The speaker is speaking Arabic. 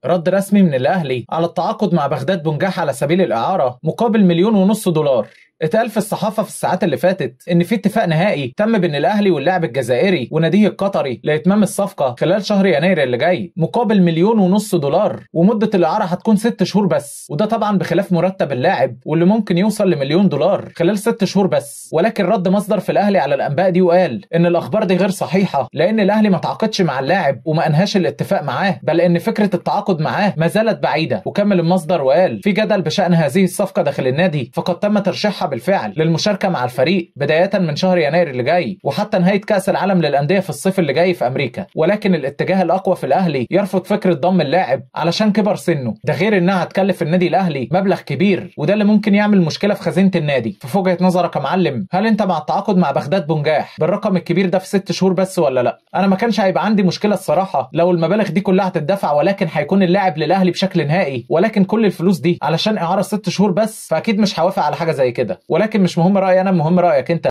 رد رسمي من الأهلي على التعاقد مع بغداد بنجاح على سبيل الإعارة مقابل 1.5 مليون دولار. اتقال في الصحافة في الساعات اللي فاتت إن في اتفاق نهائي تم بين الأهلي واللاعب الجزائري وناديه القطري لإتمام الصفقة خلال شهر يناير اللي جاي مقابل 1.5 مليون دولار، ومدة الإعارة هتكون 6 شهور بس، وده طبعا بخلاف مرتب اللاعب واللي ممكن يوصل ل1 مليون دولار خلال 6 شهور بس. ولكن رد مصدر في الأهلي على الأنباء دي وقال إن الأخبار دي غير صحيحة، لأن الأهلي ما تعاقدش مع اللاعب وما أنهاش الاتفاق معاه، بل إن فكرة التعاقد معاه ما زالت بعيدة. وكمل المصدر وقال في جدل بشأن هذه الصفقة داخل النادي، فقد تم ترشيحها بالفعل للمشاركة مع الفريق بداية من شهر يناير اللي جاي وحتى نهاية كأس العالم للأندية في الصيف اللي جاي في أمريكا. ولكن الاتجاه الأقوى في الأهلي يرفض فكرة ضم اللاعب علشان كبر سنه، ده غير إنها هتكلف النادي الأهلي مبلغ كبير، وده اللي ممكن يعمل مشكلة في خزينة النادي. في وجهة نظرك يا معلم، هل أنت مع التعاقد مع بغداد بنجاح بالرقم الكبير ده في 6 شهور بس ولا لا؟ أنا ما كانش هيبقى عندي مشكلة الصراحة لو المبالغ دي كلها هتدفع، ولكن هيكون اللاعب للأهلي بشكل نهائي، ولكن كل الفلوس دي علشان إعارة 6 شهور بس، فأكيد مش هوافق على حاجة زي كده. ولكن مش مهم رأيي أنا، مهم رأيك أنت.